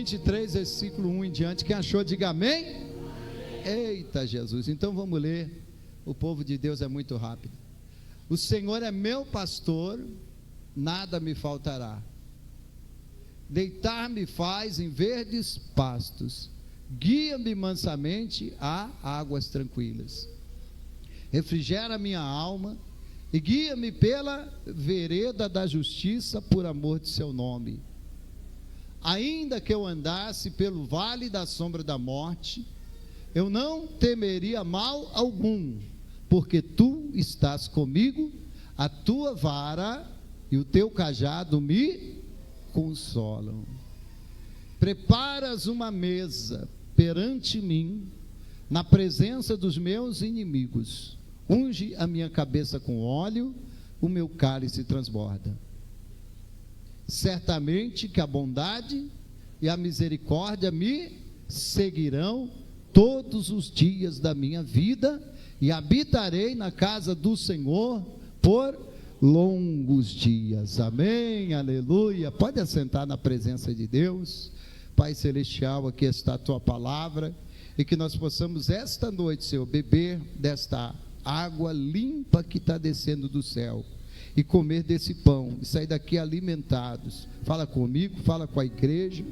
23, versículo 1 em diante. Quem achou, diga amém. Eita Jesus, então vamos ler. O povo de Deus é muito rápido. O Senhor é meu pastor, nada me faltará. Deitar-me faz em verdes pastos, guia-me mansamente a águas tranquilas. Refrigera minha alma e guia-me pela vereda da justiça, por amor de seu nome. Ainda que eu andasse pelo vale da sombra da morte, eu não temeria mal algum, porque tu estás comigo, a tua vara e o teu cajado me consolam. Preparas uma mesa perante mim, na presença dos meus inimigos. Unge a minha cabeça com óleo, o meu cálice transborda. Certamente que a bondade e a misericórdia me seguirão todos os dias da minha vida, e habitarei na casa do Senhor por longos dias. Amém, aleluia. Pode assentar na presença de Deus. Pai celestial, aqui está a tua palavra, e que nós possamos esta noite, Senhor, beber desta água limpa que está descendo do céu, e comer desse pão, e sair daqui alimentados. Fala comigo, fala com a igreja,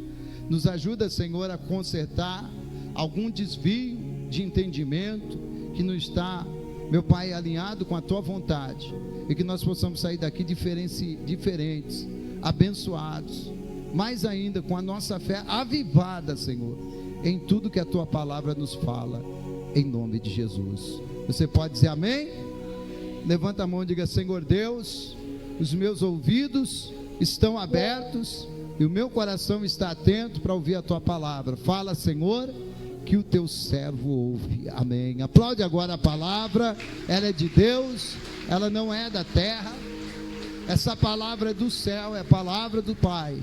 nos ajuda, Senhor, a consertar algum desvio de entendimento, que não está, meu Pai, alinhado com a tua vontade, e que nós possamos sair daqui diferentes, abençoados, mais ainda com a nossa fé avivada, Senhor, em tudo que a tua palavra nos fala, em nome de Jesus. Você pode dizer amém? Levanta a mão e diga: Senhor Deus, os meus ouvidos estão abertos e o meu coração está atento para ouvir a tua palavra. Fala, Senhor, que o teu servo ouve. Amém. Aplaude agora a palavra. Ela é de Deus, ela não é da terra. Essa palavra é do céu, é a palavra do Pai.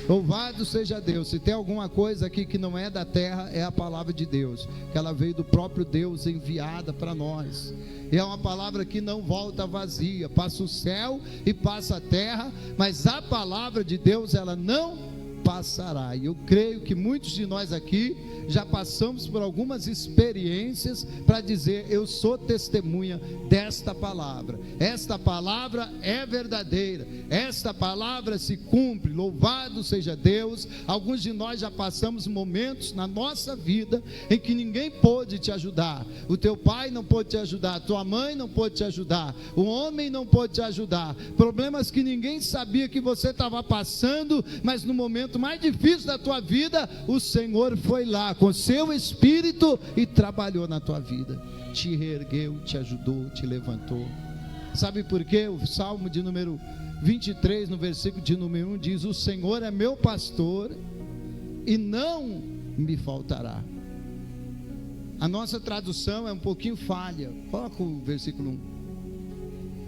Louvado seja Deus. Se tem alguma coisa aqui que não é da terra, é a palavra de Deus, que ela veio do próprio Deus, enviada para nós, e é uma palavra que não volta vazia. Passa o céu e passa a terra, mas a palavra de Deus, ela não passará. E eu creio que muitos de nós aqui já passamos por algumas experiências para dizer: eu sou testemunha desta palavra. Esta palavra é verdadeira, esta palavra se cumpre. Louvado seja Deus. Alguns de nós já passamos momentos na nossa vida em que ninguém pôde te ajudar. O teu pai não pôde te ajudar, tua mãe não pôde te ajudar, o homem não pôde te ajudar. Problemas que ninguém sabia que você estava passando, mas no momento mais difícil da tua vida, o Senhor foi lá com seu Espírito e trabalhou na tua vida, te reergueu, te ajudou, te levantou. Sabe por quê? O Salmo de número 23, no versículo de número 1 diz: o Senhor é meu pastor e não me faltará. A nossa tradução é um pouquinho falha. Coloca o versículo 1.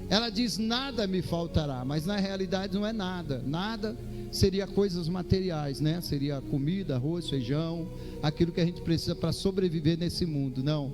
Ela diz: nada me faltará, mas na realidade não é nada. Nada seria coisas materiais, né? Seria comida, arroz, feijão, aquilo que a gente precisa para sobreviver nesse mundo. Não.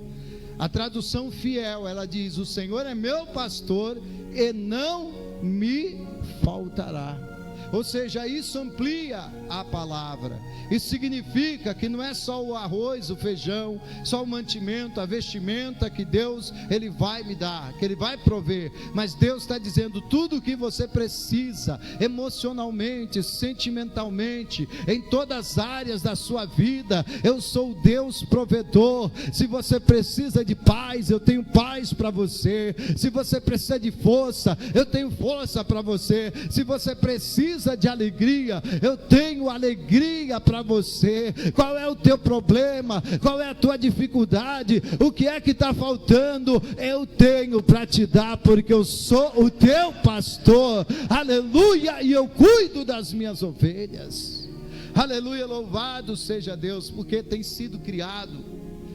A tradução fiel, ela diz: o Senhor é meu pastor e não me faltará. Ou seja, isso amplia a palavra. Isso significa que não é só o arroz, o feijão, só o mantimento, a vestimenta que Deus, Ele vai me dar, que Ele vai prover. Mas Deus está dizendo: tudo o que você precisa, emocionalmente, sentimentalmente, em todas as áreas da sua vida, eu sou o Deus provedor. Se você precisa de paz, eu tenho paz para você. Se você precisa de força, eu tenho força para você. Se você precisa de alegria, eu tenho alegria para você. Qual é o teu problema? Qual é a tua dificuldade? O que é que está faltando? Eu tenho para te dar, porque eu sou o teu pastor. Aleluia! E eu cuido das minhas ovelhas. Aleluia! Louvado seja Deus, porque tem sido criado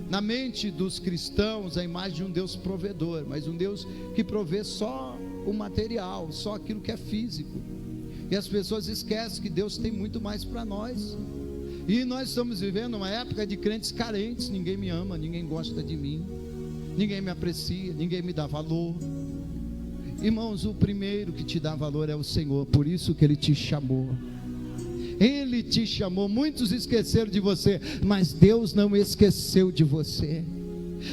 na mente dos cristãos a imagem de um Deus provedor, mas um Deus que provê só o material, só aquilo que é físico. E as pessoas esquecem que Deus tem muito mais para nós. E nós estamos vivendo uma época de crentes carentes. Ninguém me ama, ninguém gosta de mim, ninguém me aprecia, ninguém me dá valor. Irmãos, o primeiro que te dá valor é o Senhor. Por isso que Ele te chamou. Ele te chamou. Muitos esqueceram de você, mas Deus não esqueceu de você.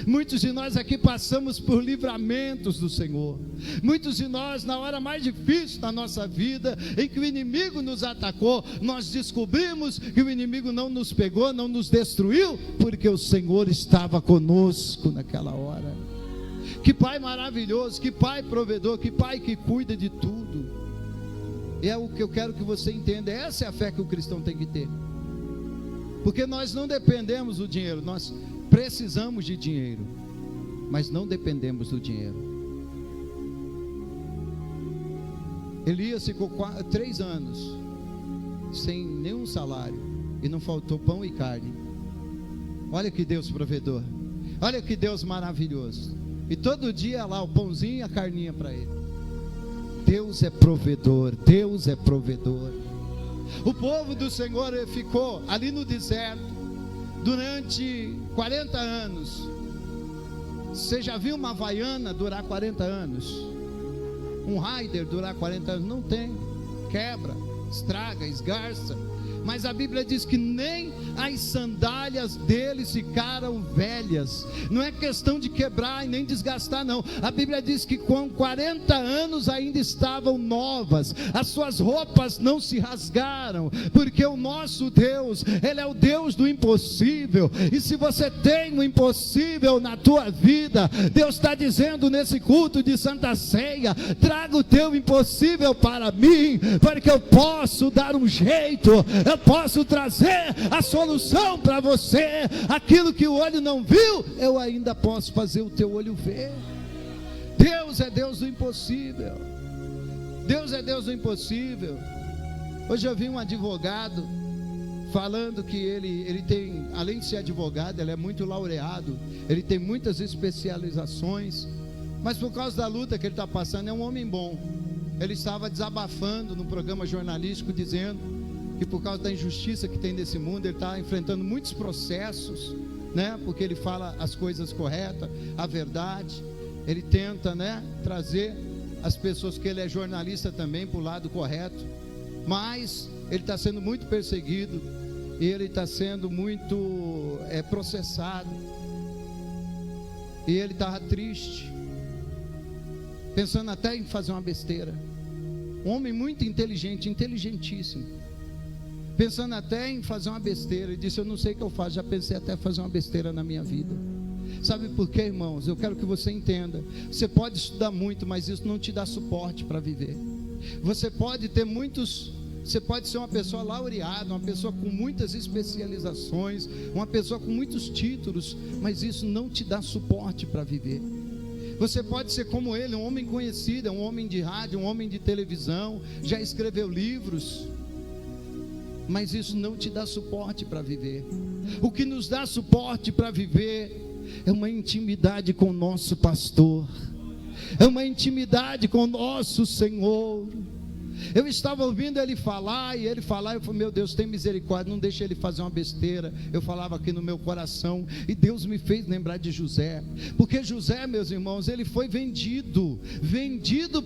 Muitos de nós aqui passamos por livramentos do Senhor. Muitos de nós, na hora mais difícil da nossa vida, em que o inimigo nos atacou, nós descobrimos que o inimigo não nos pegou, não nos destruiu, porque o Senhor estava conosco naquela hora. Que Pai maravilhoso, que Pai provedor, que Pai que cuida de tudo. É o que eu quero que você entenda. Essa é a fé que o cristão tem que ter. Porque nós não dependemos do dinheiro, nós precisamos de dinheiro, mas não dependemos do dinheiro. Elias ficou 3 anos sem nenhum salário, e não faltou pão e carne. Olha que Deus provedor, olha que Deus maravilhoso. E todo dia lá o pãozinho e a carninha para ele. Deus é provedor, Deus é provedor. O povo do Senhor ficou ali no deserto durante 40 anos. Você já viu uma Havaiana durar 40 anos? Um Raider durar 40 anos? Não tem. Quebra, estraga, esgarça. Mas a Bíblia diz que nem as sandálias deles ficaram velhas. Não é questão de quebrar e nem desgastar, não. A Bíblia diz que com 40 anos ainda estavam novas. As suas roupas não se rasgaram, porque o nosso Deus, Ele é o Deus do impossível. E se você tem um impossível na tua vida, Deus está dizendo nesse culto de Santa Ceia: traga o teu impossível para mim, porque eu posso dar um jeito, eu posso trazer a solução para você. Aquilo que o olho não viu, eu ainda posso fazer o teu olho ver. Deus é Deus do impossível. Deus é Deus do impossível. Hoje eu vi um advogado falando que ele tem, além de ser advogado, ele é muito laureado, ele tem muitas especializações, mas por causa da luta que ele está passando, é um homem bom. Ele estava desabafando no programa jornalístico, dizendo que por causa da injustiça que tem nesse mundo, ele está enfrentando muitos processos, né? Porque ele fala as coisas corretas, a verdade. Ele tenta, né, trazer as pessoas, que ele é jornalista também, para o lado correto. Mas ele está sendo muito perseguido, e ele está sendo muito processado. E ele estava triste, pensando até em fazer uma besteira. Um homem muito inteligente, inteligentíssimo, pensando até em fazer uma besteira. Ele disse: eu não sei o que eu faço, já pensei até fazer uma besteira na minha vida. Sabe por quê, irmãos? Eu quero que você entenda. Você pode estudar muito, mas isso não te dá suporte para viver. Você pode ter muitos, você pode ser uma pessoa laureada, uma pessoa com muitas especializações, uma pessoa com muitos títulos, mas isso não te dá suporte para viver. Você pode ser como ele, um homem conhecido, um homem de rádio, um homem de televisão, já escreveu livros, mas isso não te dá suporte para viver. O que nos dá suporte para viver é uma intimidade com o nosso pastor, é uma intimidade com o nosso Senhor. Eu estava ouvindo ele falar, e eu falei: meu Deus, tem misericórdia, não deixa ele fazer uma besteira. Eu falava aqui no meu coração, e Deus me fez lembrar de José, porque José, meus irmãos, ele foi vendido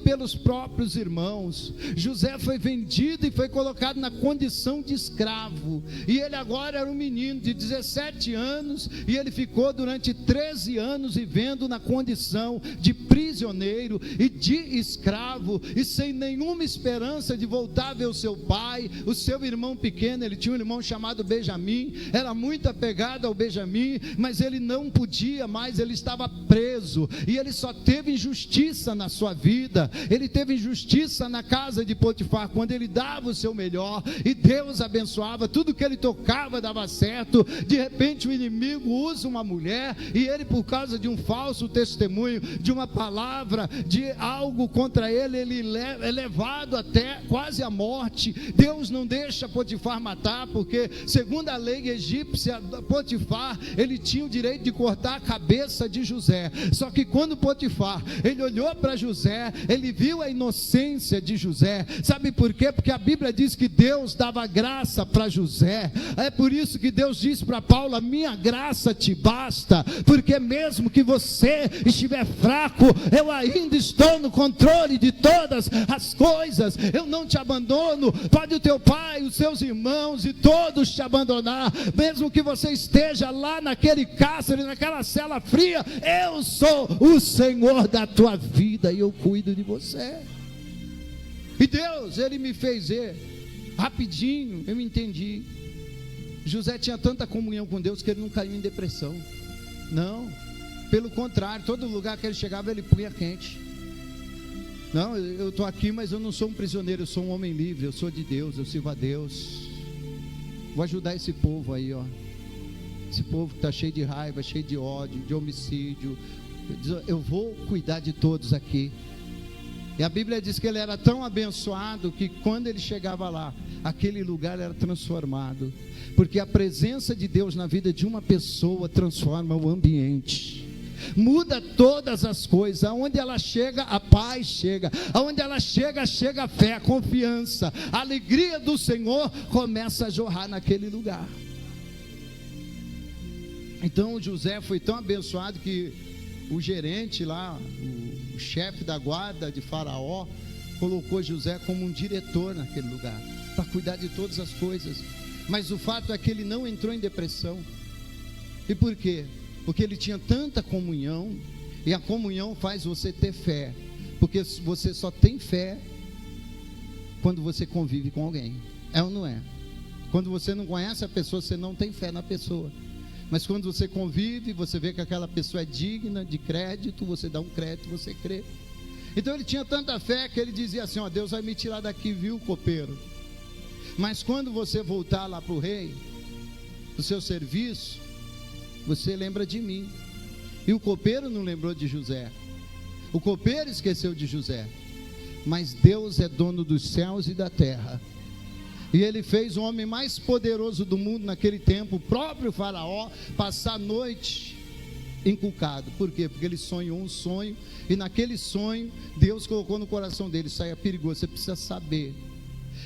pelos próprios irmãos. José foi vendido e foi colocado na condição de escravo, e ele agora era um menino de 17 anos, e ele ficou durante 13 anos vivendo na condição de prisioneiro e de escravo, e sem nenhuma esperança de voltar a ver o seu pai, o seu irmão pequeno. Ele tinha um irmão chamado Benjamim, era muito apegado ao Benjamim, mas ele não podia mais, ele estava preso, e ele só teve injustiça na sua vida. Ele teve injustiça na casa de Potifar, quando ele dava o seu melhor, e Deus abençoava, tudo que ele tocava dava certo. De repente o inimigo usa uma mulher, e ele, por causa de um falso testemunho, de uma palavra, de algo contra ele, ele é levado até quase a morte. Deus não deixa Potifar matar, porque segundo a lei egípcia, Potifar, ele tinha o direito de cortar a cabeça de José. Só que quando Potifar, ele olhou para José, ele viu a inocência de José. Sabe por quê? Porque a Bíblia diz que Deus dava graça para José. É por isso que Deus diz para Paulo: a minha graça te basta, porque mesmo que você estiver fraco, eu ainda estou no controle de todas as coisas. eu não te abandono. Pode o teu pai, os seus irmãos e todos te abandonar, mesmo que você esteja lá naquele cárcere, naquela cela fria, eu sou o Senhor da tua vida e eu cuido de você. E Deus, Ele me fez ver, rapidinho, eu entendi. José tinha tanta comunhão com Deus que ele não caiu em depressão. Não, pelo contrário, todo lugar que ele chegava ele punha quente. Não, eu estou aqui, mas eu não sou um prisioneiro, eu sou um homem livre, eu sou de Deus, eu sirvo a Deus. Vou ajudar esse povo aí, ó. Esse povo que está cheio de raiva, cheio de ódio, de homicídio. Eu vou cuidar de todos aqui. E a Bíblia diz que ele era tão abençoado que quando ele chegava lá, aquele lugar era transformado. Porque a presença de Deus na vida de uma pessoa transforma o ambiente. Muda todas as coisas. Aonde ela chega, a paz chega. Aonde ela chega, chega a fé, a confiança. A alegria do Senhor começa a jorrar naquele lugar. Então José foi tão abençoado que o gerente lá, o chefe da guarda de Faraó, colocou José como um diretor naquele lugar, para cuidar de todas as coisas. Mas o fato é que ele não entrou em depressão. E por quê? Porque ele tinha tanta comunhão, e a comunhão faz você ter fé, porque você só tem fé quando você convive com alguém, é ou não é? Quando você não conhece a pessoa, você não tem fé na pessoa. Mas quando você convive, você vê que aquela pessoa é digna de crédito, você dá um crédito, você crê. Então ele tinha tanta fé que ele dizia assim: ó, Deus vai me tirar daqui, viu, copeiro? Mas quando você voltar lá para o rei, o seu serviço, você lembra de mim. E o copeiro não lembrou de José, o copeiro esqueceu de José. Mas Deus é dono dos céus e da terra, e ele fez o homem mais poderoso do mundo naquele tempo, o próprio Faraó, passar a noite encucado. Por quê? Porque ele sonhou um sonho, e naquele sonho Deus colocou no coração dele: isso aí é perigoso, você precisa saber.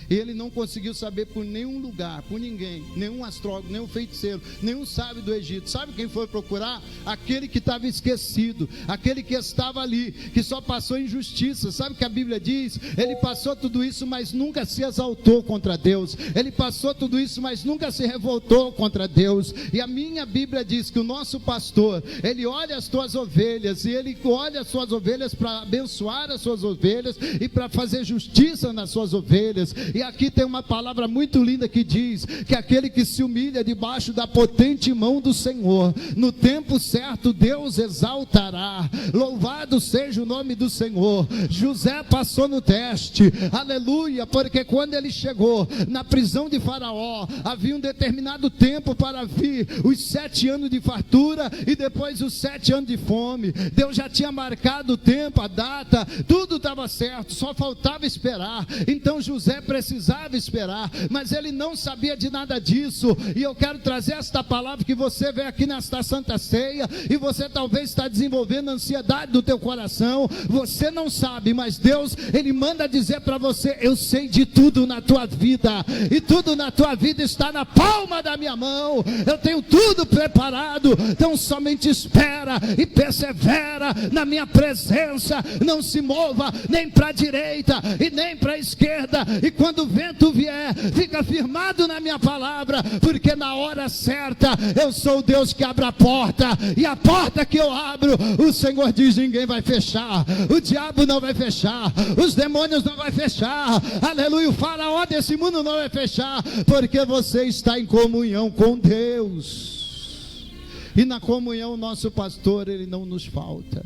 E ele não conseguiu saber por nenhum lugar, por ninguém, nenhum astrólogo, nenhum feiticeiro, nenhum sábio do Egito. Sabe quem foi procurar? Aquele que estava esquecido, aquele que estava ali, que só passou injustiça. Sabe o que a Bíblia diz? Ele passou tudo isso, mas nunca se exaltou contra Deus. Ele passou tudo isso, mas nunca se revoltou contra Deus. E a minha Bíblia diz que o nosso pastor, ele olha as tuas ovelhas, e ele olha as suas ovelhas para abençoar as suas ovelhas e para fazer justiça nas suas ovelhas. E aqui tem uma palavra muito linda que diz que aquele que se humilha debaixo da potente mão do Senhor, no tempo certo Deus exaltará. Louvado seja o nome do Senhor. José passou no teste, aleluia, porque quando ele chegou na prisão de Faraó, havia um determinado tempo para vir os 7 anos de fartura e depois os 7 anos de fome. Deus já tinha marcado o tempo, a data, tudo estava certo, só faltava esperar. Então José precisava esperar, mas ele não sabia de nada disso. E eu quero trazer esta palavra, que você vê aqui nesta Santa Ceia, e você talvez está desenvolvendo ansiedade do teu coração, você não sabe, mas Deus, Ele manda dizer para você: eu sei de tudo na tua vida, e tudo na tua vida está na palma da minha mão, eu tenho tudo preparado. Então somente espera e persevera na minha presença, não se mova nem para a direita e nem para a esquerda, e quando o vento vier, fica firmado na minha palavra, porque na hora certa eu sou o Deus que abre a porta, e a porta que eu abro, o Senhor diz: ninguém vai fechar, o diabo não vai fechar, os demônios não vai fechar, aleluia, o faraó desse mundo não vai fechar, porque você está em comunhão com Deus. E na comunhão, o nosso pastor, ele não nos falta,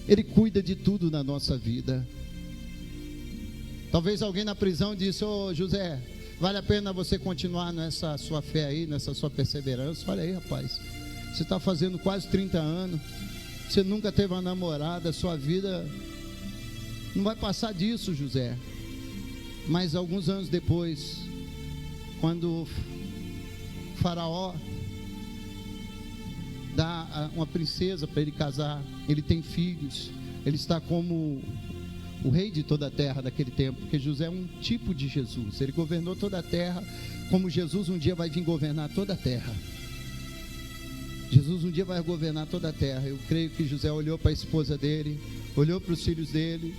ele cuida de tudo na nossa vida. Talvez alguém na prisão disse: ô José, vale a pena você continuar nessa sua fé aí, nessa sua perseverança? Olha aí, rapaz, você está fazendo quase 30 anos, você nunca teve uma namorada, sua vida não vai passar disso, José. Mas alguns anos depois, quando o Faraó dá uma princesa para ele casar, ele tem filhos, ele está como o rei de toda a terra daquele tempo, porque José é um tipo de Jesus, ele governou toda a terra, como Jesus um dia vai vir governar toda a terra. Jesus um dia vai governar toda a terra. Eu creio que José olhou para a esposa dele, olhou para os filhos dele,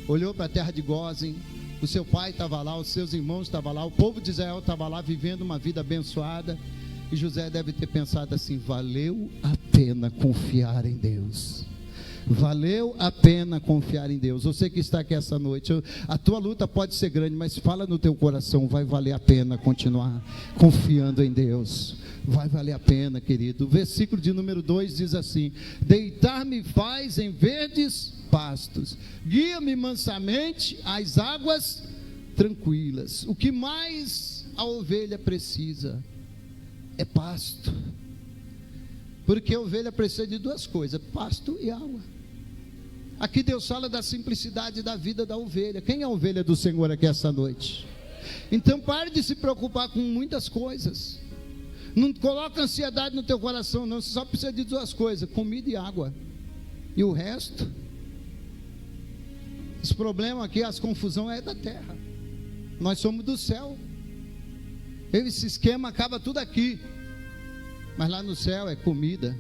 olhou para a terra de Gósen, o seu pai estava lá, os seus irmãos estavam lá, o povo de Israel estava lá vivendo uma vida abençoada. E José deve ter pensado assim: valeu a pena confiar em Deus. Valeu a pena confiar em Deus. Você que está aqui essa noite, a tua luta pode ser grande, mas fala no teu coração: vai valer a pena continuar confiando em Deus. Vai valer a pena, querido. O versículo de número 2 diz assim: deitar-me faz em verdes pastos, guia-me mansamente às águas tranquilas. O que mais a ovelha precisa é pasto, porque a ovelha precisa de duas coisas: pasto e água. Aqui Deus fala da simplicidade da vida da ovelha. Quem é a ovelha do Senhor aqui essa noite? Então pare de se preocupar com muitas coisas. Não coloca ansiedade no teu coração, não. Você só precisa de duas coisas: comida e água. E o resto, os problemas aqui, as confusões é da terra. Nós somos do céu. Esse esquema acaba tudo aqui. Mas lá no céu é comida,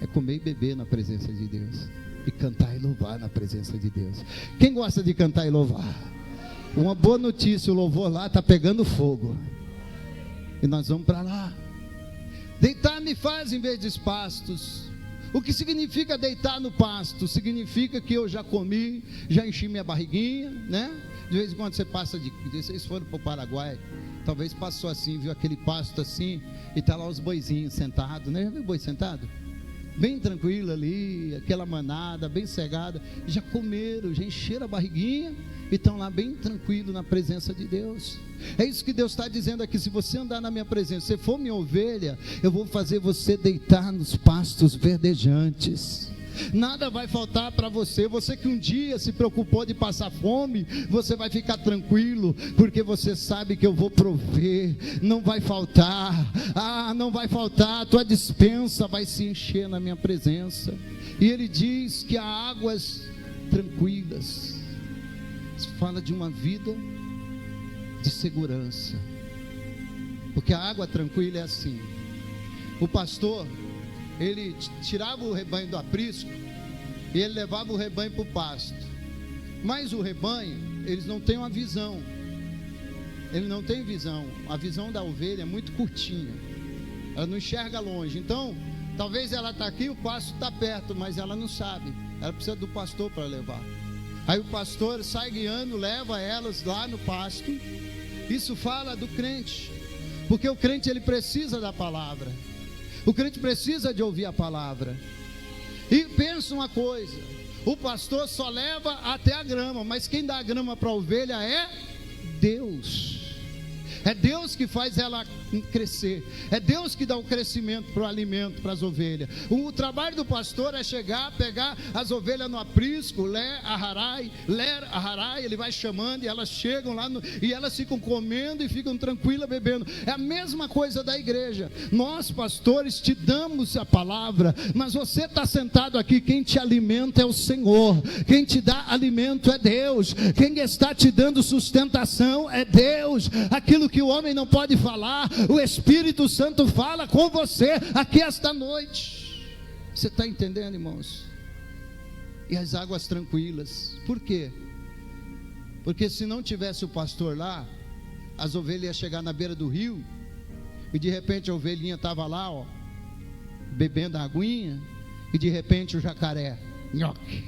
é comer e beber na presença de Deus, e cantar e louvar na presença de Deus. Quem gosta de cantar e louvar? Uma boa notícia: o louvor lá está pegando fogo, e nós vamos para lá. Deitar-me faz em vez de pastos. O que significa deitar no pasto? Significa que eu já comi, já enchi minha barriguinha, né? De vez em quando você passa vocês foram para o Paraguai, talvez passou assim, viu aquele pasto assim, e está lá os boizinhos sentados, né? Já viu boi sentado? Bem tranquilo ali, aquela manada, bem cegada, já comeram, já encheram a barriguinha, e estão lá bem tranquilo na presença de Deus. É isso que Deus está dizendo aqui: se você andar na minha presença, se for minha ovelha, eu vou fazer você deitar nos pastos verdejantes. Nada vai faltar para você. Você que um dia se preocupou de passar fome, você vai ficar tranquilo, porque você sabe que eu vou prover. Não vai faltar. Não vai faltar. A tua despensa vai se encher na minha presença. E ele diz que há águas tranquilas. Isso fala de uma vida de segurança, porque a água tranquila é assim: o pastor, ele tirava o rebanho do aprisco e ele levava o rebanho para o pasto. Mas o rebanho, eles não têm uma visão. Ele não tem visão. A visão da ovelha é muito curtinha. Ela não enxerga longe. Então, talvez ela está aqui, o pasto está perto, mas ela não sabe. Ela precisa do pastor para levar. Aí o pastor sai guiando, leva elas lá no pasto. Isso fala do crente, porque o crente ele precisa da palavra. O crente precisa de ouvir a palavra. E pensa uma coisa: o pastor só leva até a grama, mas quem dá a grama para a ovelha é Deus. É Deus que faz ela crescer. É Deus que dá o crescimento para o alimento, para as ovelhas. O trabalho do pastor é chegar, pegar as ovelhas no aprisco, ler aharai, ele vai chamando e elas chegam lá e elas ficam comendo e ficam tranquilas bebendo. É a mesma coisa da igreja. Nós pastores te damos a palavra, mas você está sentado aqui, quem te alimenta é o Senhor. Quem te dá alimento é Deus. Quem está te dando sustentação é Deus. Aquilo que o homem não pode falar, o Espírito Santo fala com você aqui esta noite. Você está entendendo, irmãos? E as águas tranquilas. Por quê? Porque se não tivesse o pastor lá, as ovelhas iam chegar na beira do rio, e de repente a ovelhinha estava lá, ó, bebendo a aguinha, e de repente o jacaré, nhoque.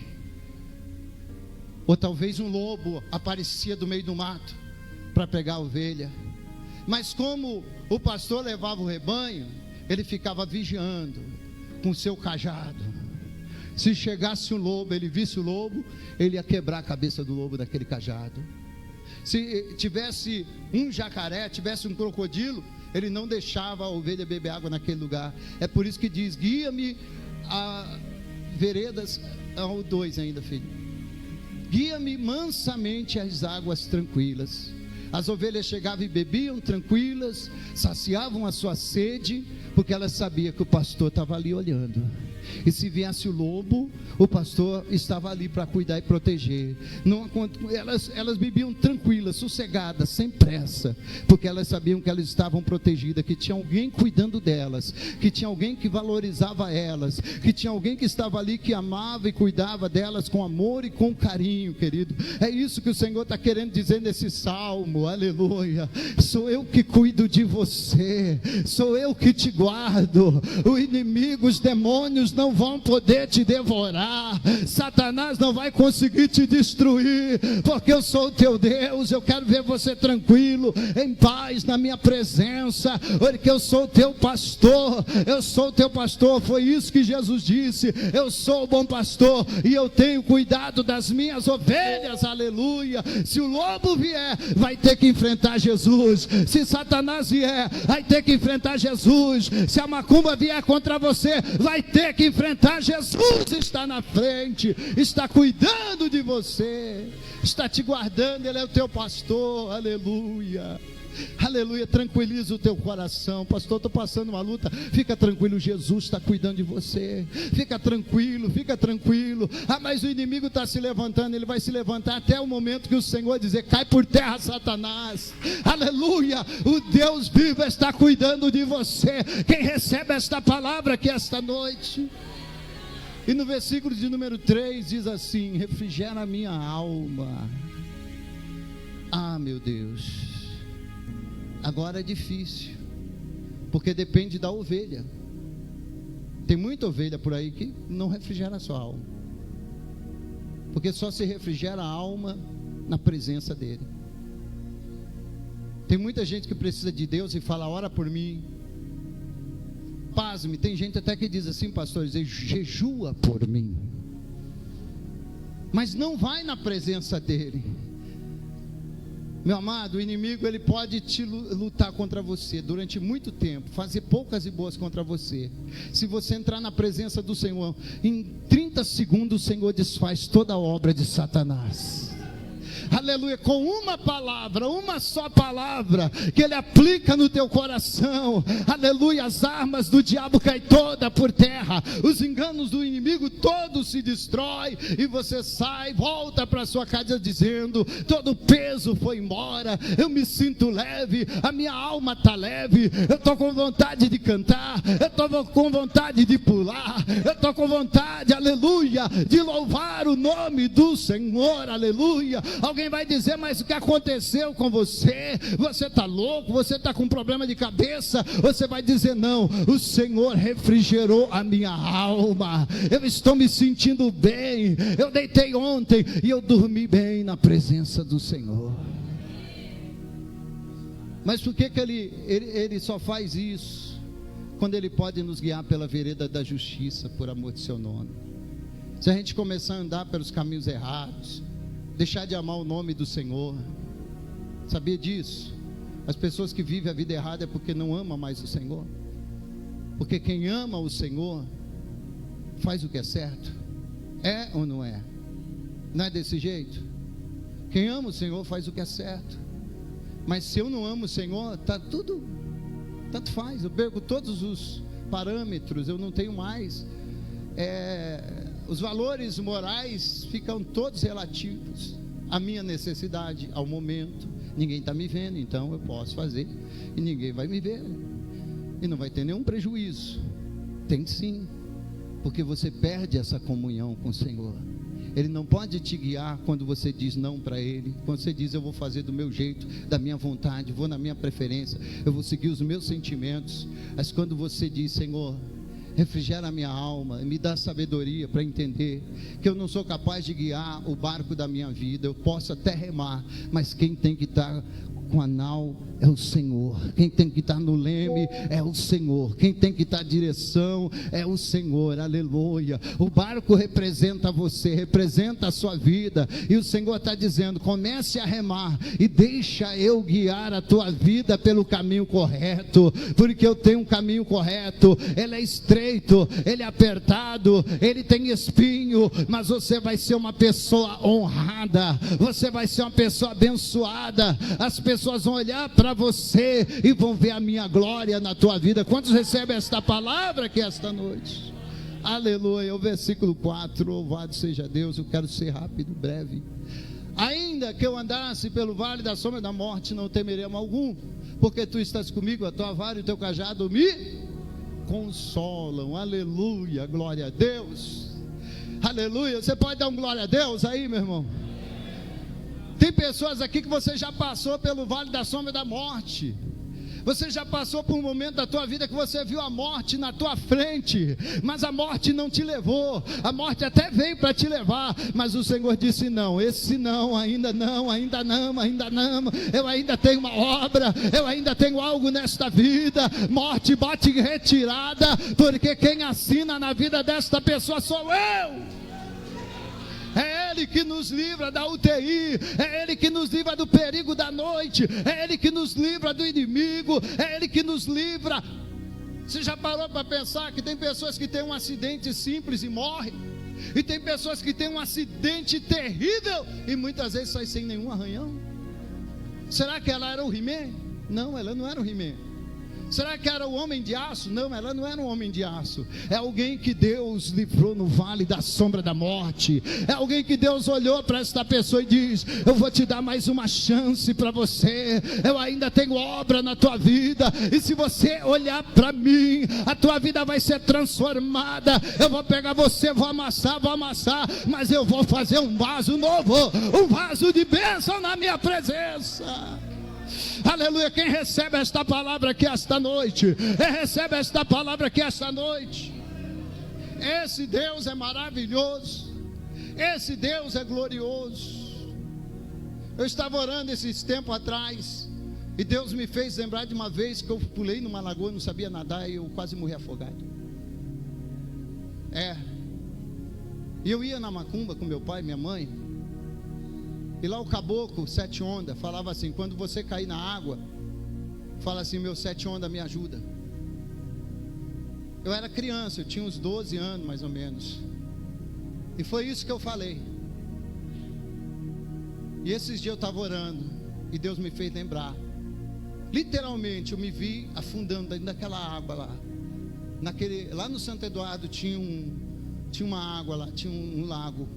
Ou talvez um lobo aparecia do meio do mato para pegar a ovelha. Mas como o pastor levava o rebanho, ele ficava vigiando com o seu cajado. Se chegasse um lobo, ele visse o lobo, ele ia quebrar a cabeça do lobo daquele cajado. Se tivesse um jacaré, tivesse um crocodilo, ele não deixava a ovelha beber água naquele lugar. É por isso que diz: guia-me a veredas, ao 2 ainda, filho. Guia-me mansamente às águas tranquilas. As ovelhas chegavam e bebiam tranquilas, saciavam a sua sede, porque elas sabiam que o pastor estava ali olhando. E se viesse o lobo, o pastor estava ali para cuidar e proteger. Elas viviam tranquilas, sossegadas, sem pressa, porque elas sabiam que elas estavam protegidas, que tinha alguém cuidando delas, que tinha alguém que valorizava elas, que tinha alguém que estava ali, que amava e cuidava delas com amor e com carinho, querido. É isso que o Senhor está querendo dizer nesse salmo, aleluia. Sou eu que cuido de você, sou eu que te guardo. O inimigo, os demônios não vão poder te devorar, Satanás não vai conseguir te destruir, porque eu sou o teu Deus. Eu quero ver você tranquilo, em paz, na minha presença, porque eu sou o teu pastor. Eu sou o teu pastor, foi isso que Jesus disse. Eu sou o bom pastor e eu tenho cuidado das minhas ovelhas, aleluia. Se o lobo vier, vai ter que enfrentar Jesus. Se Satanás vier, vai ter que enfrentar Jesus. Se a macumba vier contra você, vai ter que enfrentar Jesus. Está na frente, está cuidando de você, está te guardando, Ele é o teu pastor, aleluia. Aleluia, tranquiliza o teu coração. Pastor, estou passando uma luta. Fica tranquilo, Jesus está cuidando de você. Fica tranquilo, fica tranquilo. Mas o inimigo está se levantando. Ele vai se levantar até o momento que o Senhor dizer: cai por terra, Satanás. Aleluia, o Deus vivo está cuidando de você. Quem recebe esta palavra aqui esta noite? E no versículo de número 3 diz assim: refrigera a minha alma. Ah, meu Deus, agora é difícil, porque depende da ovelha. Tem muita ovelha por aí que não refrigera a sua alma, porque só se refrigera a alma na presença dele. Tem muita gente que precisa de Deus e fala: ora por mim. Pasme, tem gente até que diz assim, pastor, jejua por mim, mas não vai na presença dele. Meu amado, o inimigo, ele pode te lutar contra você durante muito tempo, fazer poucas e boas contra você. Se você entrar na presença do Senhor, em 30 segundos o Senhor desfaz toda a obra de Satanás. Aleluia, com uma palavra, uma só palavra que ele aplica no teu coração, aleluia, as armas do diabo caem toda por terra, os enganos do inimigo todos se destrói, e você sai, volta para sua casa dizendo: todo o peso foi embora, eu me sinto leve, a minha alma está leve, eu estou com vontade de cantar, eu estou com vontade de pular, eu estou com vontade, aleluia, de louvar o nome do Senhor, aleluia. Alguém vai dizer: mas o que aconteceu com você? Você está louco? Você está com problema de cabeça? Você vai dizer: não, o Senhor refrigerou a minha alma, eu estou me sentindo bem, eu deitei ontem e eu dormi bem na presença do Senhor. Mas por que ele só faz isso quando ele pode nos guiar pela vereda da justiça por amor de seu nome? Se a gente começar a andar pelos caminhos errados, deixar de amar o nome do Senhor, sabia disso? As pessoas que vivem a vida errada é porque não amam mais o Senhor, porque quem ama o Senhor faz o que é certo. É ou não é? Não é desse jeito? Quem ama o Senhor faz o que é certo. Mas se eu não amo o Senhor, tá tudo, tanto faz, eu perco todos os parâmetros, eu não tenho mais, os valores morais ficam todos relativos à minha necessidade, ao momento. Ninguém está me vendo, então eu posso fazer, e ninguém vai me ver, e não vai ter nenhum prejuízo. Tem sim, porque você perde essa comunhão com o Senhor. Ele não pode te guiar quando você diz não para Ele, quando você diz: eu vou fazer do meu jeito, da minha vontade, vou na minha preferência, eu vou seguir os meus sentimentos. Mas quando você diz: Senhor, refrigera a minha alma, me dá sabedoria para entender que eu não sou capaz de guiar o barco da minha vida, eu posso até remar, mas quem tem que estar com a nau é o Senhor, quem tem que estar no leme é o Senhor, quem tem que estar direção é o Senhor, aleluia. O barco representa você, representa a sua vida, e o Senhor está dizendo: comece a remar e deixa eu guiar a tua vida pelo caminho correto, porque eu tenho um caminho correto. Ele é estreito, ele é apertado, ele tem espinho, mas você vai ser uma pessoa honrada, você vai ser uma pessoa abençoada. As pessoas vão olhar para você e vão ver a minha glória na tua vida. Quantos recebem esta palavra aqui esta noite? Aleluia. O versículo 4, louvado seja Deus. Eu quero ser rápido, breve. Ainda que eu andasse pelo vale da sombra da morte, não temerei mal algum, porque tu estás comigo, a tua vara e o teu cajado me consolam. Aleluia, glória a Deus. Aleluia. Você pode dar um glória a Deus aí, meu irmão? Tem pessoas aqui que você já passou pelo vale da sombra da morte. Você já passou por um momento da tua vida que você viu a morte na tua frente, mas a morte não te levou. A morte até veio para te levar, mas o Senhor disse: não, esse não, ainda não, ainda não, ainda não. Eu ainda tenho uma obra, eu ainda tenho algo nesta vida. Morte, bate em retirada, porque quem assina na vida desta pessoa sou eu. É Ele que nos livra da UTI, é Ele que nos livra do perigo da noite, é Ele que nos livra do inimigo, é Ele que nos livra. Você já parou para pensar que tem pessoas que têm um acidente simples e morrem, e tem pessoas que têm um acidente terrível e muitas vezes saem sem nenhum arranhão? Será que ela era o He-Man? Não, ela não era o He-Man. Será que era o homem de aço? Não, ela não era um homem de aço. É alguém que Deus livrou no vale da sombra da morte. É alguém que Deus olhou para esta pessoa e diz: eu vou te dar mais uma chance para você. Eu ainda tenho obra na tua vida. E se você olhar para mim, a tua vida vai ser transformada. Eu vou pegar você, vou amassar, mas eu vou fazer um vaso novo, um vaso de bênção na minha presença. Aleluia. Quem recebe esta palavra aqui esta noite? Recebe esta palavra aqui esta noite. Esse Deus é maravilhoso, esse Deus é glorioso. Eu estava orando esses tempos atrás, e Deus me fez lembrar de uma vez que eu pulei numa lagoa, não sabia nadar, e eu quase morri afogado. E eu ia na macumba com meu pai e minha mãe, e lá o caboclo, 7 ondas, falava assim: quando você cair na água, fala assim: meu 7 ondas me ajuda. Eu era criança, eu tinha uns 12 anos mais ou menos, e foi isso que eu falei. E esses dias eu estava orando, e Deus me fez lembrar. Literalmente eu me vi afundando dentro daquela água lá. Lá no Santo Eduardo tinha uma água lá, tinha um lago.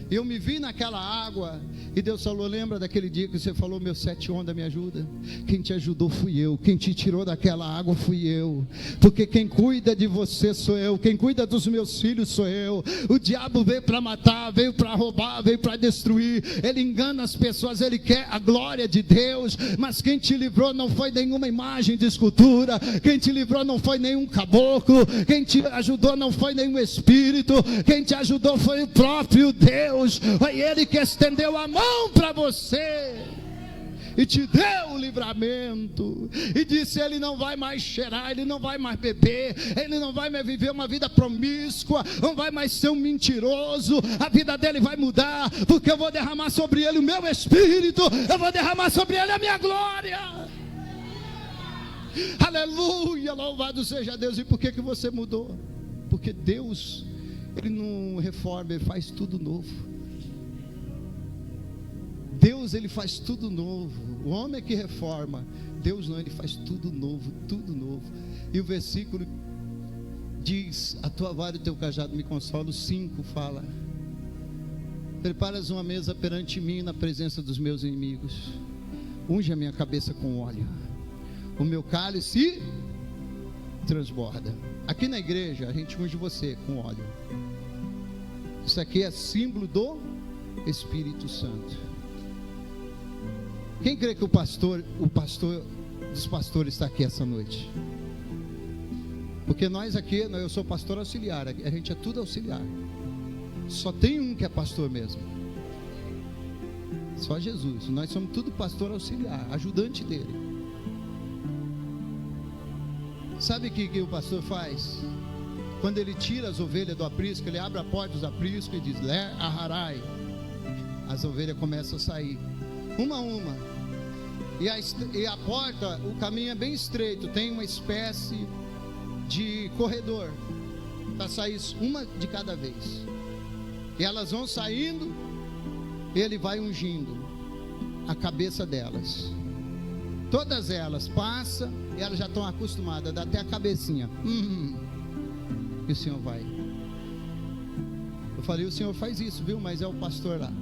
Eu me vi naquela água, e Deus falou: lembra daquele dia que você falou: meu 7 ondas me ajuda? Quem te ajudou fui eu, quem te tirou daquela água fui eu, porque quem cuida de você sou eu, quem cuida dos meus filhos sou eu. O diabo veio para matar, veio para roubar, veio para destruir, ele engana as pessoas, ele quer a glória de Deus, mas quem te livrou não foi nenhuma imagem de escultura, quem te livrou não foi nenhum caboclo, quem te ajudou não foi nenhum espírito, quem te ajudou foi o próprio Deus. Foi Ele que estendeu a mão para você e te deu o livramento, e disse: ele não vai mais cheirar, ele não vai mais beber, ele não vai mais viver uma vida promíscua, não vai mais ser um mentiroso. A vida dele vai mudar, porque eu vou derramar sobre ele o meu espírito, eu vou derramar sobre ele a minha glória. Aleluia, louvado seja Deus. E por que você mudou? Porque Deus, Ele não reforma, Ele faz tudo novo. Deus, Ele faz tudo novo. O homem é que reforma, Deus não, Ele faz tudo novo, tudo novo. E o versículo diz: a tua vara e o teu cajado me consolam. 5 fala: preparas uma mesa perante mim na presença dos meus inimigos, unge a minha cabeça com óleo, o meu cálice transborda. Aqui na igreja a gente unge você com óleo. Isso aqui é símbolo do Espírito Santo. Quem crê que o pastor dos pastores está aqui essa noite? Porque nós aqui, eu sou pastor auxiliar, a gente é tudo auxiliar. Só tem um que é pastor mesmo, só Jesus. Nós somos tudo pastor auxiliar, ajudante dele. Sabe o que o pastor faz? Quando ele tira as ovelhas do aprisco, ele abre a porta dos apriscos e diz: Lé Aharai. As ovelhas começam a sair, uma a uma. E a porta, o caminho é bem estreito, tem uma espécie de corredor para sair uma de cada vez. E elas vão saindo, ele vai ungindo a cabeça delas. Todas elas passam e elas já estão acostumadas, dá até a cabecinha. E o Senhor vai Eu falei, o Senhor faz isso, viu? Mas é o pastor lá.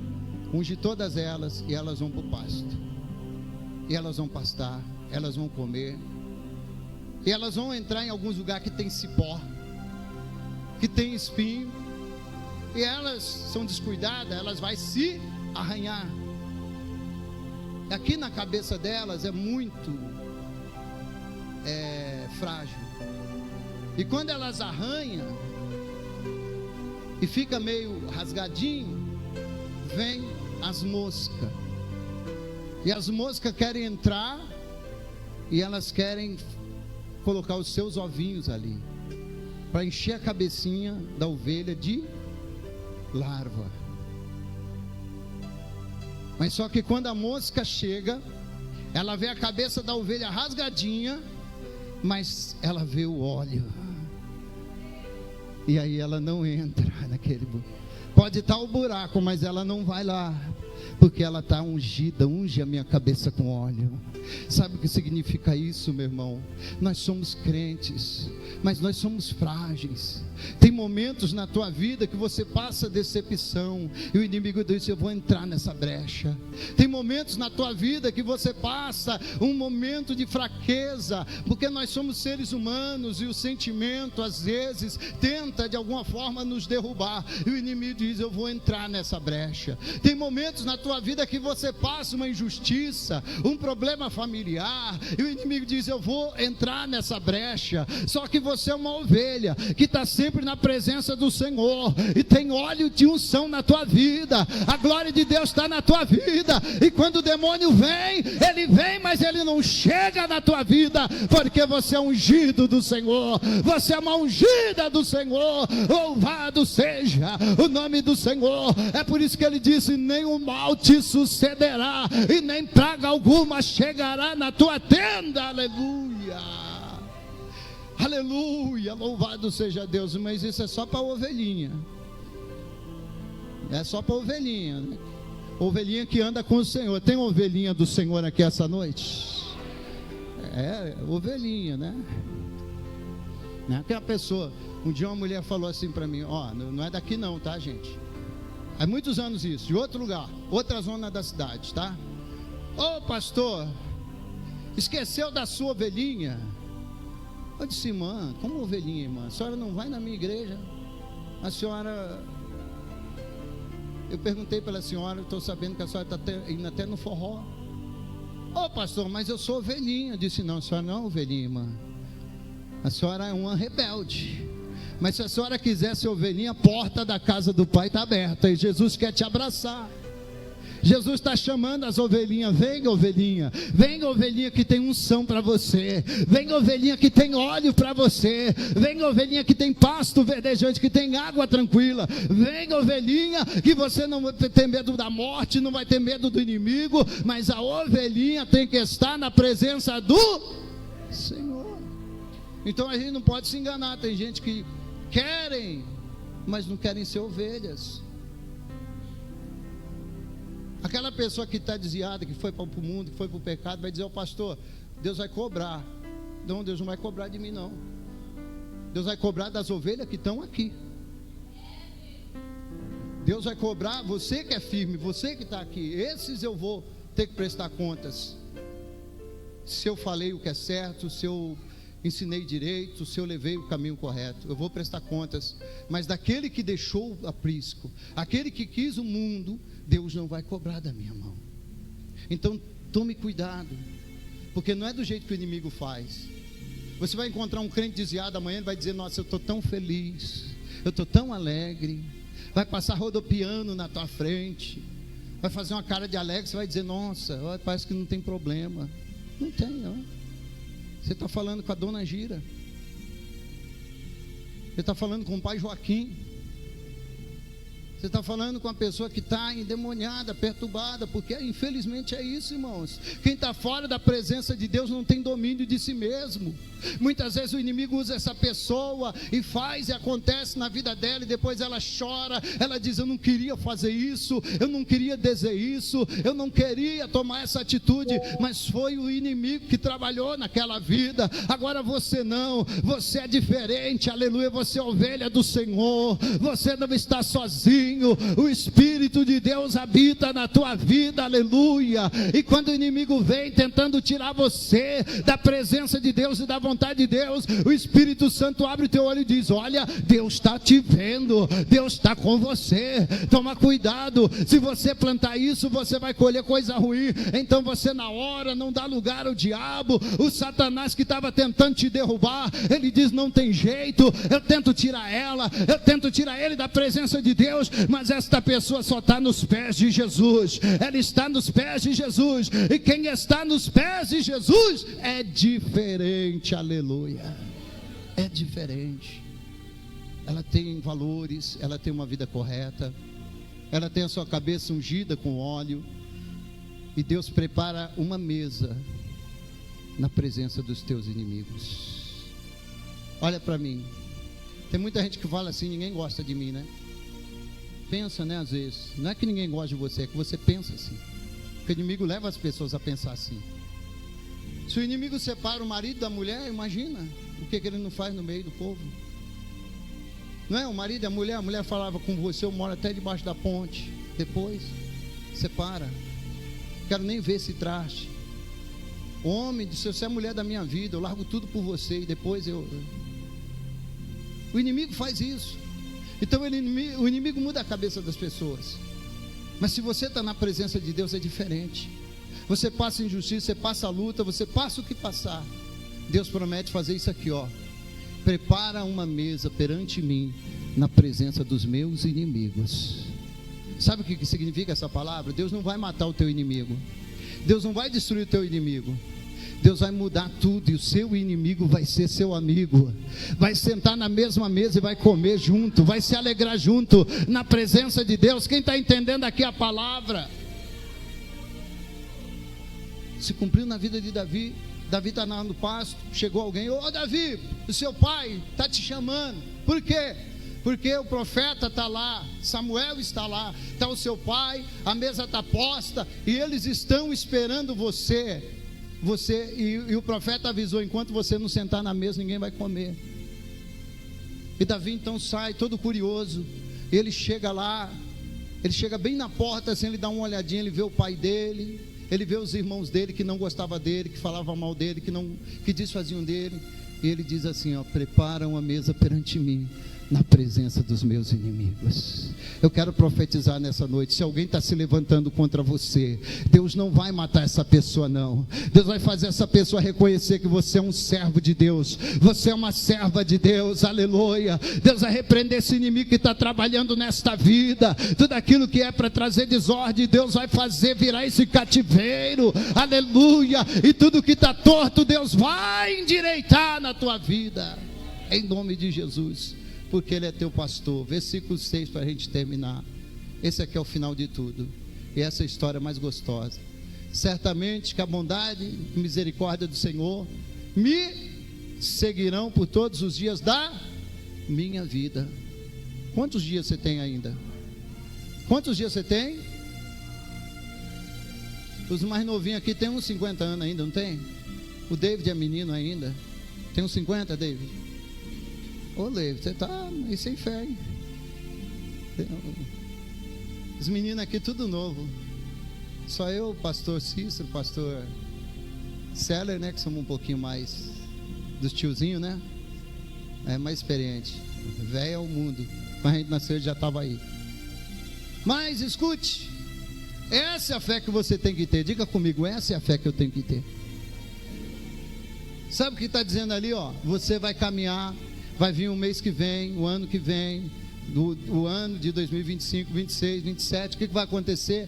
Unge todas elas e elas vão para o pasto. E elas vão pastar, elas vão comer. E elas vão entrar em alguns lugares que tem cipó, que tem espinho. E elas são descuidadas, elas vão se arranhar. Aqui na cabeça delas é muito frágil. E quando elas arranham e fica meio rasgadinho, vem as moscas. E as moscas querem entrar e elas querem colocar os seus ovinhos ali, para encher a cabecinha da ovelha de larva. Mas só que quando a mosca chega, ela vê a cabeça da ovelha rasgadinha, mas ela vê o óleo. E aí ela não entra naquele buraco. Pode estar o buraco, mas ela não vai lá, porque ela está ungida. Unge a minha cabeça com óleo. Sabe o que significa isso, meu irmão? Nós somos crentes, mas nós somos frágeis. Tem momentos na tua vida que você passa decepção e o inimigo diz, eu vou entrar nessa brecha. Tem momentos na tua vida que você passa um momento de fraqueza, porque nós somos seres humanos e o sentimento às vezes tenta de alguma forma nos derrubar, e o inimigo diz, eu vou entrar nessa brecha. Tem momentos na tua vida que você passa uma injustiça, um problema familiar, e o inimigo diz, eu vou entrar nessa brecha. Só que você é uma ovelha que está sempre na presença do Senhor, e tem óleo de unção na tua vida, a glória de Deus está na tua vida, e quando o demônio vem, ele vem, mas ele não chega na tua vida, porque você é ungido do Senhor, você é uma ungida do Senhor. Louvado seja o nome do Senhor. É por isso que ele disse, nenhum mal te sucederá, e nem praga alguma chegará na tua tenda. Aleluia, aleluia, louvado seja Deus. Mas isso é só para ovelhinha, é só para ovelhinha, né? Ovelhinha que anda com o Senhor. Tem ovelhinha do Senhor aqui essa noite? É, ovelhinha, né? Aquela pessoa, um dia uma mulher falou assim para mim, ó, não é daqui não, tá, gente? Há muitos anos isso, de outro lugar, outra zona da cidade, tá? Ô pastor, esqueceu da sua ovelhinha? Eu disse, irmã, como ovelhinha, irmã? A senhora não vai na minha igreja? A senhora... Eu perguntei pela senhora, estou sabendo que a senhora está indo até no forró. Ô pastor, mas eu sou ovelhinha. Eu disse, não, a senhora não é ovelhinha, irmã. A senhora é uma rebelde. Mas se a senhora quiser ser ovelhinha, a porta da casa do Pai está aberta, e Jesus quer te abraçar. Jesus está chamando as ovelhinhas, vem ovelhinha que tem unção para você, vem ovelhinha que tem óleo para você, vem ovelhinha que tem pasto verdejante, que tem água tranquila, vem ovelhinha que você não vai ter medo da morte, não vai ter medo do inimigo, mas a ovelhinha tem que estar na presença do Senhor. Então a gente não pode se enganar, tem gente que querem, mas não querem ser ovelhas. Aquela pessoa que está desviada, que foi para o mundo, que foi para o pecado, vai dizer ao pastor, Deus vai cobrar. Não, Deus não vai cobrar de mim não. Deus vai cobrar das ovelhas que estão aqui. Deus vai cobrar você que é firme, você que está aqui. Esses eu vou ter que prestar contas. Se eu falei o que é certo, se eu ensinei direito, se eu levei o caminho correto, eu vou prestar contas. Mas daquele que deixou o aprisco, aquele que quis o mundo, Deus não vai cobrar da minha mão. Então tome cuidado, porque não é do jeito que o inimigo faz. Você vai encontrar um crente desviado amanhã, ele vai dizer, nossa, eu estou tão feliz, eu estou tão alegre. Vai passar rodopiando na tua frente, vai fazer uma cara de alegre, você vai dizer, nossa, parece que não tem problema. Não tem, não. Você está falando com a dona Gira, você está falando com o pai Joaquim. Você está falando com uma pessoa que está endemoniada, perturbada, porque infelizmente é isso, irmãos. Quem está fora da presença de Deus não tem domínio de si mesmo. Muitas vezes o inimigo usa essa pessoa e faz e acontece na vida dela, e depois ela chora, ela diz: eu não queria fazer isso, eu não queria dizer isso, eu não queria tomar essa atitude, mas foi o inimigo que trabalhou naquela vida. Agora você não, você é diferente, aleluia, você é ovelha do Senhor, você não está sozinho, o Espírito de Deus habita na tua vida, aleluia. E quando o inimigo vem tentando tirar você da presença de Deus e da vontade de Deus, o Espírito Santo abre o teu olho e diz: olha, Deus está te vendo, Deus está com você, toma cuidado, se você plantar isso, você vai colher coisa ruim. Então você na hora não dá lugar ao diabo. O Satanás que estava tentando te derrubar, ele diz: não tem jeito, eu tento tirar ela, eu tento tirar ele da presença de Deus, mas esta pessoa só está nos pés de Jesus, ela está nos pés de Jesus, e quem está nos pés de Jesus é diferente, aleluia, é diferente. Ela tem valores, ela tem uma vida correta, ela tem a sua cabeça ungida com óleo, e Deus prepara uma mesa na presença dos teus inimigos. Olha para mim, tem muita gente que fala assim: ninguém gosta de mim, né? Pensa, né, às vezes, não é que ninguém gosta de você, é que você pensa assim, porque o inimigo leva as pessoas a pensar assim. Se o inimigo separa o marido da mulher, imagina o que ele não faz no meio do povo. Não é? O marido e a mulher falava com você: eu moro até debaixo da ponte, depois separa, quero nem ver esse traste. O homem disse: você é a mulher da minha vida, eu largo tudo por você, e depois o inimigo faz isso. Então o inimigo muda a cabeça das pessoas. Mas se você está na presença de Deus, é diferente. Você passa injustiça, você passa a luta, você passa o que passar. Deus promete fazer isso aqui, ó: prepara uma mesa perante mim na presença dos meus inimigos. Sabe o que significa essa palavra? Deus não vai matar o teu inimigo, Deus não vai destruir o teu inimigo, Deus vai mudar tudo, e o seu inimigo vai ser seu amigo, vai sentar na mesma mesa e vai comer junto, vai se alegrar junto na presença de Deus. Quem está entendendo aqui a palavra? Se cumpriu na vida de Davi. Davi está no pasto, chegou alguém: ô Davi, o seu pai está te chamando. Por quê? Porque o profeta está lá, Samuel está lá, está o seu pai, a mesa está posta, e eles estão esperando você. E o profeta avisou: enquanto você não sentar na mesa, ninguém vai comer. E Davi então sai todo curioso, ele chega lá, ele chega bem na porta assim, ele dá uma olhadinha, ele vê o pai dele, ele vê os irmãos dele que não gostavam dele, que falavam mal dele, que desfaziam dele, e ele diz assim: ó, prepara uma mesa perante mim na presença dos meus inimigos. Eu quero profetizar nessa noite: se alguém está se levantando contra você, Deus não vai matar essa pessoa, não. Deus vai fazer essa pessoa reconhecer que você é um servo de Deus, você é uma serva de Deus, aleluia. Deus vai repreender esse inimigo que está trabalhando nesta vida, tudo aquilo que é para trazer desordem, Deus vai fazer virar esse cativeiro, aleluia. E tudo que está torto, Deus vai endireitar na tua vida, em nome de Jesus, porque Ele é teu pastor. Versículo 6 para a gente terminar. Esse aqui é o final de tudo, e essa é a história mais gostosa. Certamente que a bondade e misericórdia do Senhor me seguirão por todos os dias da minha vida. Quantos dias você tem ainda? Quantos dias você tem? Os mais novinhos aqui tem uns 50 anos ainda, não tem? O David é menino ainda. Tem uns 50, David? Ô Levi, você está meio sem fé, hein? Os meninos aqui tudo novo. Só eu, o pastor Cícero, o pastor Seller, né? Que somos um pouquinho mais dos tiozinhos, né? É mais experiente. Velho é o mundo. Mas a gente nasceu e já estava aí. Mas escute, essa é a fé que você tem que ter. Diga comigo: essa é a fé que eu tenho que ter. Sabe o que está dizendo ali, ó? Você vai caminhar. Vai vir o mês que vem, o ano que vem, o ano de 2025, 26, 27. O que vai acontecer?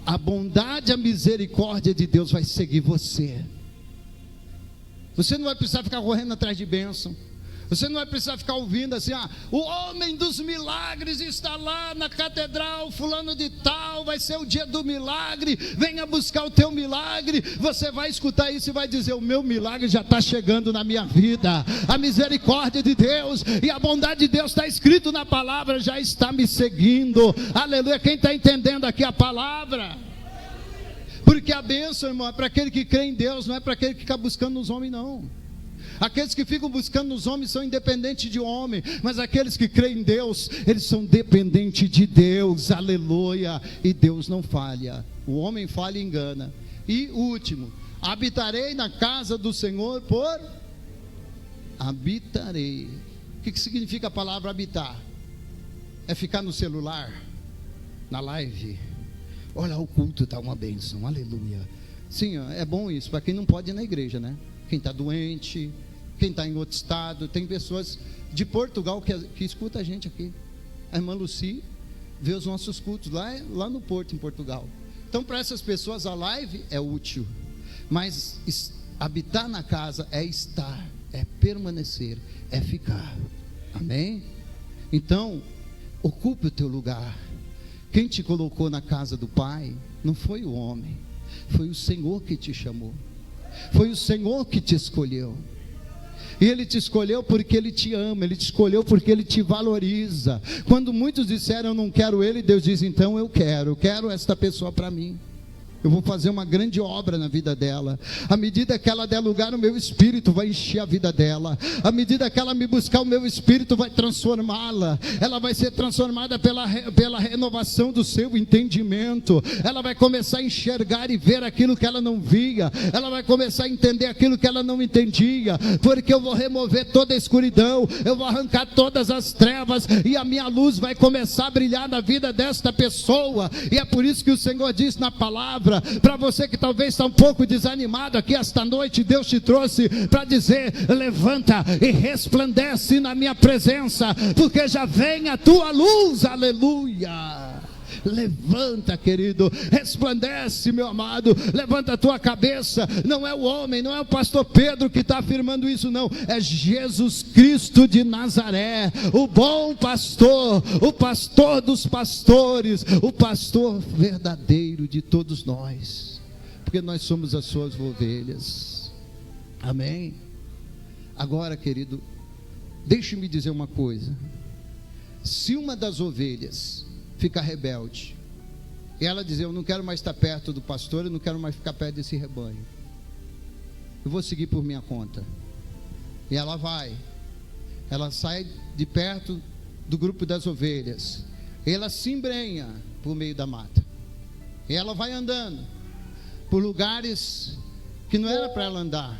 A bondade, a misericórdia de Deus vai seguir você. Você não vai precisar ficar correndo atrás de bênção. Você não vai precisar ficar ouvindo assim: o homem dos milagres está lá na catedral, fulano de tal, vai ser o dia do milagre, venha buscar o teu milagre. Você vai escutar isso e vai dizer: o meu milagre já está chegando na minha vida, a misericórdia de Deus e a bondade de Deus está escrito na palavra, já está me seguindo. Aleluia. Quem está entendendo aqui a palavra? Porque a bênção, irmão, é para aquele que crê em Deus, não é para aquele que fica buscando nos homens, não. Aqueles que ficam buscando nos homens são independentes de homem, mas aqueles que creem em Deus, eles são dependentes de Deus. Aleluia. E Deus não falha. O homem falha e engana. E último, habitarei na casa do Senhor por... Habitarei. O que significa a palavra habitar? É ficar no celular, na live. Olha, o culto está uma bênção, aleluia. Sim, é bom isso, para quem não pode ir na igreja, né? Quem está doente, quem está em outro estado. Tem pessoas de Portugal que escuta a gente aqui. A irmã Lucy vê os nossos cultos lá no Porto, em Portugal. Então, para essas pessoas a live é útil, mas habitar na casa é estar, é permanecer, é ficar. Amém? Então, ocupe o teu lugar. Quem te colocou na casa do Pai não foi o homem, foi o Senhor que te chamou, foi o Senhor que te escolheu. E Ele te escolheu porque Ele te ama, Ele te escolheu porque Ele te valoriza. Quando muitos disseram eu não quero Ele, Deus diz: então eu quero esta pessoa para mim. Eu vou fazer uma grande obra na vida dela. À medida que ela der lugar, o meu espírito vai encher a vida dela. À medida que ela me buscar, o meu espírito vai transformá-la. Ela vai ser transformada pela renovação do seu entendimento. Ela vai começar a enxergar e ver aquilo que ela não via. Ela vai começar a entender aquilo que ela não entendia. Porque eu vou remover toda a escuridão, eu vou arrancar todas as trevas, e a minha luz vai começar a brilhar na vida desta pessoa. E é por isso que o Senhor diz na palavra, para você que talvez está um pouco desanimado aqui esta noite, Deus te trouxe para dizer: levanta e resplandece na minha presença, porque já vem a tua luz. Aleluia. Levanta, querido, resplandece, meu amado, levanta a tua cabeça. Não é o homem, não é o pastor Pedro que está afirmando isso, não, é Jesus Cristo de Nazaré, o bom pastor, o pastor dos pastores, o pastor verdadeiro de todos nós, porque nós somos as suas ovelhas. Amém? Agora, querido, deixe-me dizer uma coisa: se uma das ovelhas fica rebelde, e ela diz: eu não quero mais estar perto do pastor, eu não quero mais ficar perto desse rebanho, eu vou seguir por minha conta. E ela sai de perto do grupo das ovelhas, ela se embrenha por meio da mata, e ela vai andando por lugares que não era para ela andar.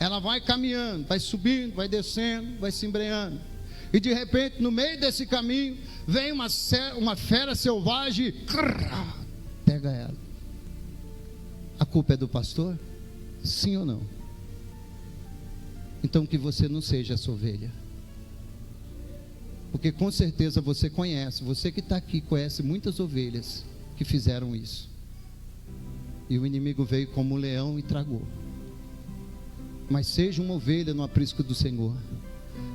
Ela vai caminhando, vai subindo, vai descendo, vai se embrenhando, e de repente, no meio desse caminho, vem uma fera selvagem e pega ela. A culpa é do pastor? Sim ou não? Então que você não seja essa ovelha, porque com certeza você que está aqui conhece muitas ovelhas que fizeram isso, e o inimigo veio como um leão e tragou. Mas seja uma ovelha no aprisco do Senhor,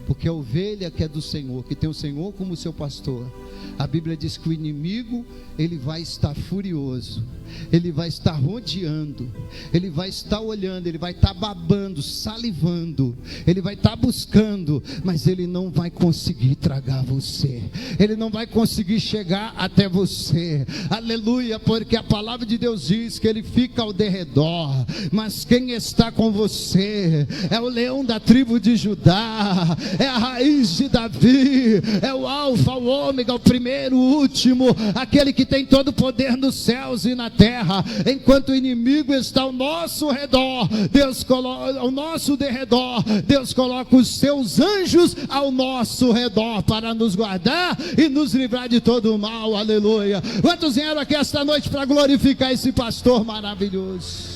porque a ovelha que é do Senhor, que tem o Senhor como seu pastor, a Bíblia diz que o inimigo, ele vai estar furioso, ele vai estar rodeando, ele vai estar olhando, ele vai estar babando, salivando, ele vai estar buscando, mas ele não vai conseguir tragar você, ele não vai conseguir chegar até você. Aleluia, porque a palavra de Deus diz que ele fica ao derredor, mas quem está com você é o leão da tribo de Judá, é a raiz de Davi, é o alfa, o ômega, o primeiro, o último, aquele que tem todo o poder nos céus e na terra. Enquanto o inimigo está ao nosso redor, Deus coloca ao nosso derredor, Deus coloca os seus anjos ao nosso redor para nos guardar e nos livrar de todo o mal. Aleluia. Quantos vieram aqui esta noite para glorificar esse pastor maravilhoso?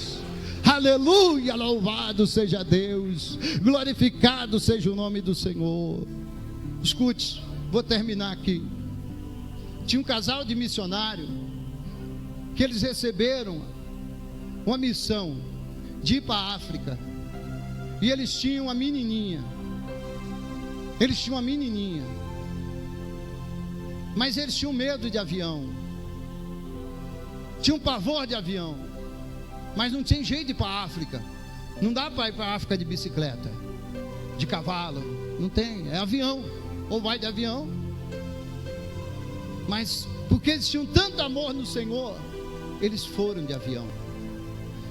Aleluia, louvado seja Deus, glorificado seja o nome do Senhor. Escute, vou terminar aqui. Tinha um casal de missionário que eles receberam uma missão de ir para a África, e eles tinham uma menininha. Eles tinham uma menininha, mas eles tinham medo de avião, tinham pavor de avião, mas não tinha jeito de ir para a África. Não dá para ir para a África de bicicleta, de cavalo, não tem, é avião, ou vai de avião. Mas porque eles tinham tanto amor no Senhor, eles foram de avião.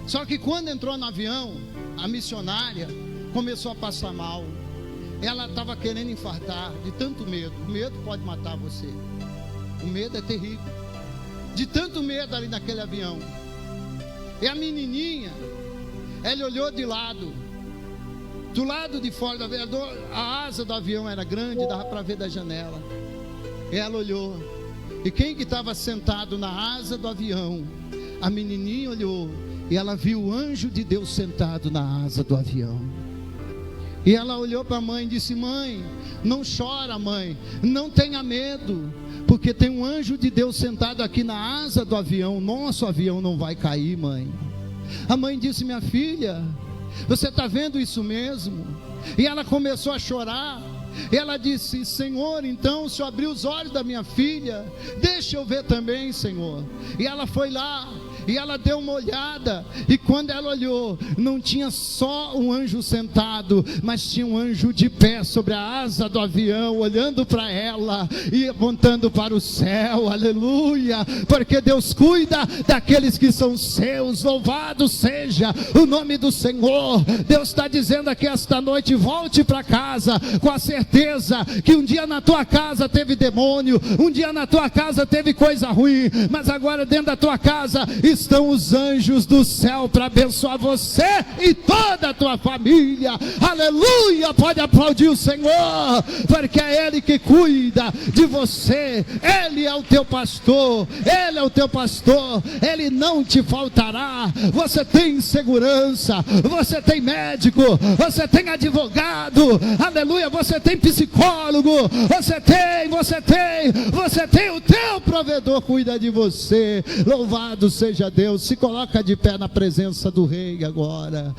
Só que quando entrou no avião, a missionária começou a passar mal. Ela estava querendo infartar de tanto medo. O medo pode matar você. O medo é terrível. De tanto medo ali naquele avião. E a menininha, ela olhou de lado. Do lado de fora do avião, a asa do avião era grande, dava para ver da janela. E ela olhou. E quem que estava sentado na asa do avião? A menininha olhou e ela viu o anjo de Deus sentado na asa do avião. E ela olhou para a mãe e disse: mãe, não chora, mãe, não tenha medo, porque tem um anjo de Deus sentado aqui na asa do avião. Nosso avião não vai cair, mãe. A mãe disse: minha filha, você está vendo isso mesmo? E ela começou a chorar. E ela disse: Senhor, então o Senhor abriu os olhos da minha filha, deixa eu ver também, Senhor. E ela foi lá, e ela deu uma olhada, e quando ela olhou, não tinha só um anjo sentado, mas tinha um anjo de pé sobre a asa do avião, olhando para ela e apontando para o céu. Aleluia, porque Deus cuida daqueles que são seus. Louvado seja o nome do Senhor. Deus está dizendo aqui esta noite: volte para casa com a certeza que um dia na tua casa teve demônio, um dia na tua casa teve coisa ruim, mas agora dentro da tua casa estão os anjos do céu para abençoar você e toda a tua família. Aleluia, pode aplaudir o Senhor, porque é Ele que cuida de você. Ele é o teu pastor, Ele é o teu pastor, Ele não te faltará. Você tem segurança, você tem médico, você tem advogado, aleluia, você tem psicólogo, você tem o teu provedor, cuida de você. Louvado seja Deus. Se coloca de pé na presença do Rei agora.